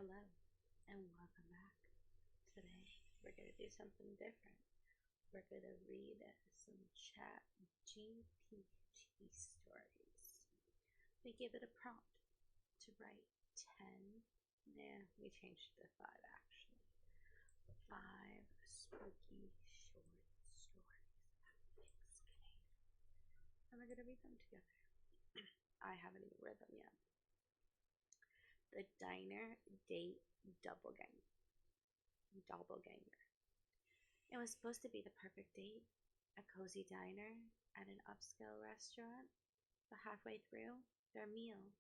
Hello and welcome back. Today we're going to do something different. We're going to read some chat GPT stories. We give it a prompt to write 10, we changed it to 5 actually. 5 spooky short stories about Thanksgiving. And we're going to read them together. I haven't even read them yet. The Diner Date Doppelganger. It was supposed to be the perfect date, a cozy diner at an upscale restaurant, but halfway through their meal,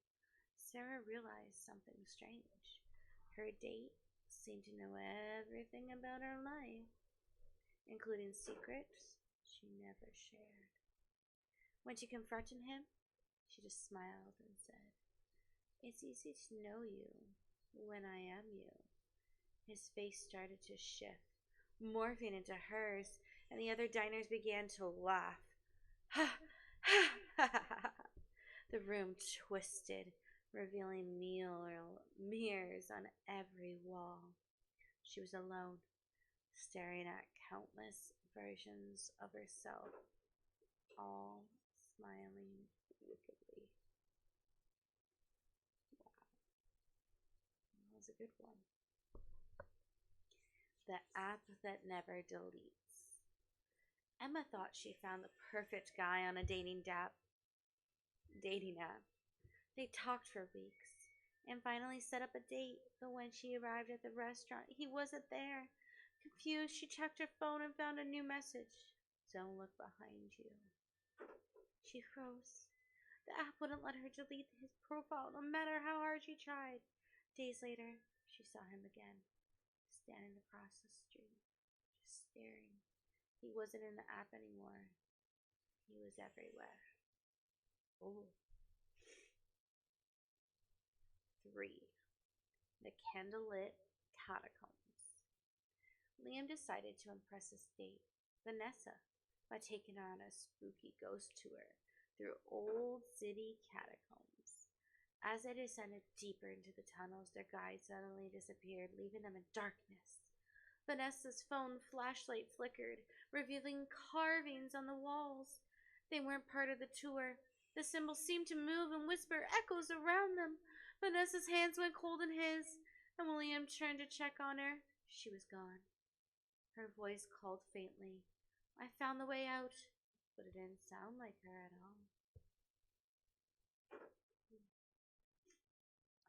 Sarah realized something strange. Her date seemed to know everything about her life, including secrets she never shared. When she confronted him, she just smiled and said, "It's easy to know you when I am you." His face started to shift, morphing into hers, and the other diners began to laugh. Ha ha ha ha! The room twisted, revealing mirrors on every wall. She was alone, staring at countless versions of herself, all smiling wickedly. Wow, that was a good one. The app that never deletes. Emma thought she found the perfect guy on a dating app. They talked for weeks and finally set up a date, but when she arrived at the restaurant, he wasn't there. Confused, she checked her phone and found a new message. "Don't look behind you." She froze. The app wouldn't let her delete his profile no matter how hard she tried. Days later, she saw him again, standing across the street, just staring. He wasn't in the app anymore. He was everywhere. Oh. 3. The Candlelit Catacombs. Liam decided to impress his date, Vanessa, by taking her on a spooky ghost tour through old city catacombs. As they descended deeper into the tunnels, their guide suddenly disappeared, leaving them in darkness. Vanessa's phone flashlight flickered, revealing carvings on the walls. They weren't part of the tour. The symbols seemed to move and whisper echoes around them. Vanessa's hands went cold in his, and when Liam turned to check on her, she was gone. Her voice called faintly, "I found the way out," but it didn't sound like her at all.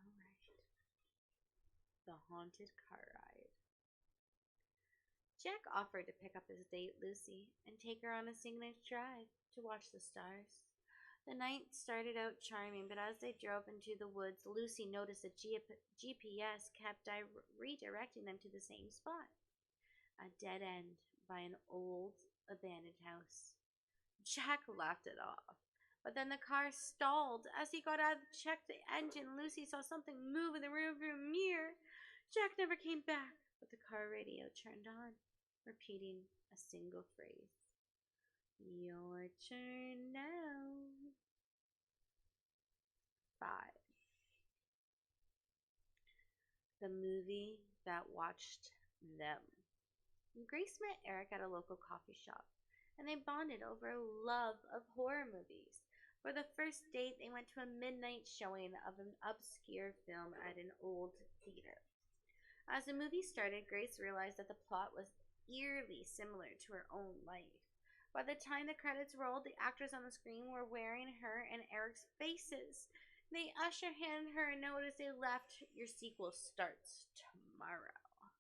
Alright. The Haunted Car Ride. Jack offered to pick up his date Lucy and take her on a scenic drive to watch the stars. The night started out charming, but as they drove into the woods, Lucy noticed that GPS kept redirecting them to the same spot, a dead end by an old abandoned house. Jack laughed it off, but then the car stalled. As he got out to check the engine, Lucy saw something move in the rearview mirror. Jack never came back, but the car radio turned on, repeating a single phrase. "Your turn now." 5. The movie that watched them. Grace met Eric at a local coffee shop, and they bonded over a love of horror movies. For the first date, they went to a midnight showing of an obscure film at an old theater. As the movie started, Grace realized that the plot was eerily similar to her own life. By the time the credits rolled, the actors on the screen were wearing her and Eric's faces. They handed her a note as they left. "Your sequel starts tomorrow."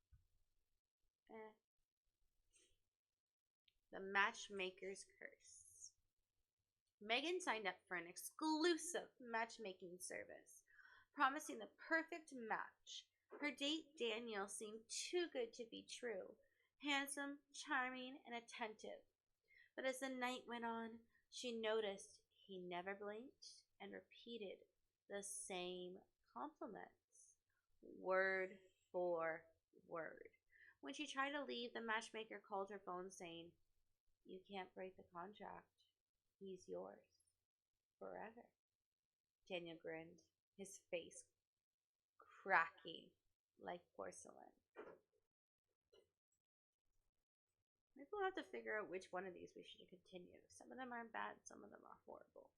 The Matchmaker's Curse. Megan signed up for an exclusive matchmaking service, promising the perfect match. Her date, Daniel, seemed too good to be true. Handsome, charming, and attentive. But as the night went on, she noticed he never blinked and repeated the same compliments, word for word. When she tried to leave, the matchmaker called her phone saying, "You can't break the contract. He's yours forever." Daniel grinned, his face cracking like porcelain. Maybe we'll have to figure out which one of these we should continue. Some of them aren't bad, some of them are horrible.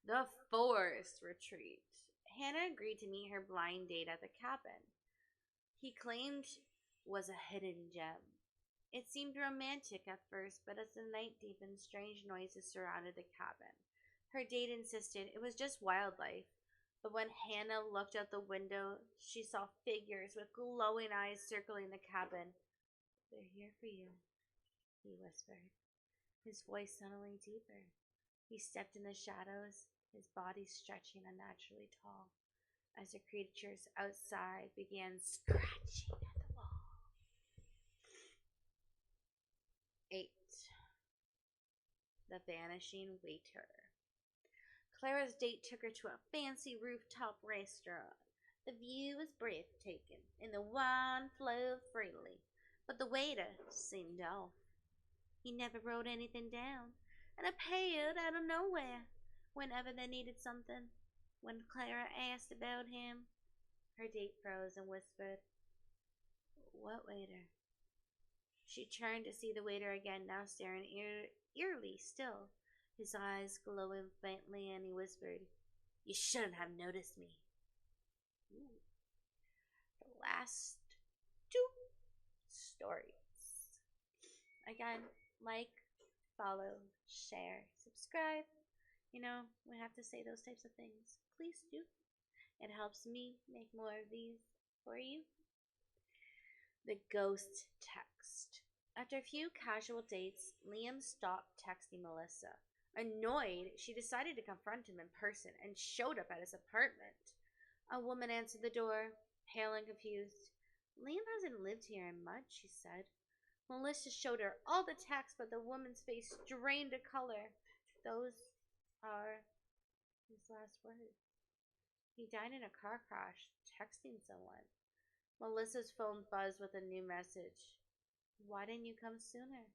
The forced retreat. Hannah agreed to meet her blind date at the cabin. He claimed was a hidden gem. It seemed romantic at first, but as the night deepened, strange noises surrounded the cabin. Her date insisted it was just wildlife, but when Hannah looked out the window, she saw figures with glowing eyes circling the cabin. "They're here for you," he whispered, his voice suddenly deeper. He stepped in the shadows, his body stretching unnaturally tall, as the creatures outside began scratching at the wall. 8. The Vanishing Waiter. Clara's date took her to a fancy rooftop restaurant. The view was breathtaking, and the wine flowed freely, but the waiter seemed off. He never wrote anything down, and appeared out of nowhere whenever they needed something. When Clara asked about him, her date froze and whispered, "What waiter?" She turned to see the waiter again, now staring eerily still, his eyes glowing faintly, and he whispered, "You shouldn't have noticed me." Ooh. The last 2 stories. Again, like, follow, share, subscribe. You know, we have to say those types of things. Please do. It helps me make more of these for you. The ghost text. After a few casual dates, Liam stopped texting Melissa. Annoyed, she decided to confront him in person and showed up at his apartment. A woman answered the door, pale and confused. "Liam hasn't lived here in months," she said. Melissa showed her all the texts, but the woman's face drained to color. "Those are his last words. He died in a car crash, texting someone." Melissa's phone buzzed with a new message. "Why didn't you come sooner?"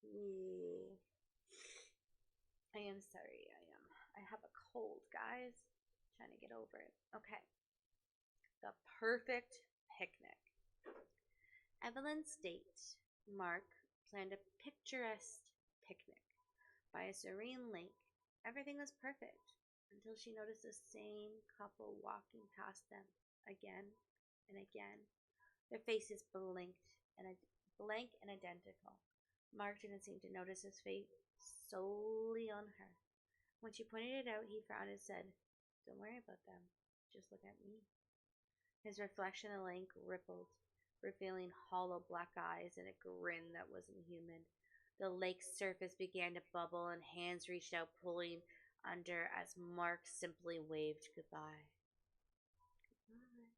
Ooh. I am sorry, I have a cold, guys. Trying to get over it. Okay. The perfect picnic. Evelyn's date, Mark, planned a picturesque picnic by a serene lake. Everything was perfect until she noticed the same couple walking past them again and again. Their faces blank and identical. Mark didn't seem to notice his fate solely on her. When she pointed it out, he frowned and said, "Don't worry about them. Just look at me." His reflection in the lake rippled, revealing hollow black eyes and a grin that wasn't human. The lake's surface began to bubble, and hands reached out, pulling under as Mark simply waved goodbye. Goodbye.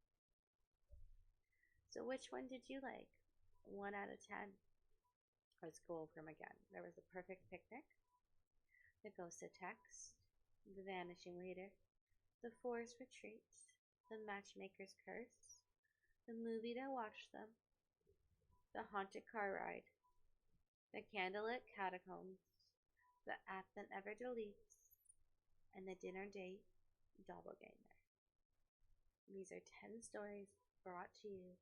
So which one did you like? 1 out of 10. Let's go over them again. There was the perfect picnic, the ghosted text, the vanishing waiter, the forest retreat, the matchmaker's curse, the movie that watched them, the haunted car ride, the candlelit catacombs, the app that never deletes, and the dinner date doppelganger. These are 10 stories brought to you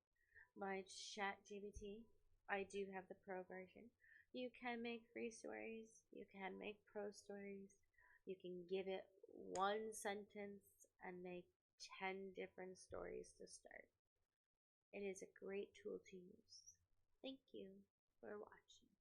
by ChatGPT. I do have the pro version. You can make free stories. You can make pro stories. You can give it 1 sentence and make 10 different stories to start. It is a great tool to use. Thank you for watching.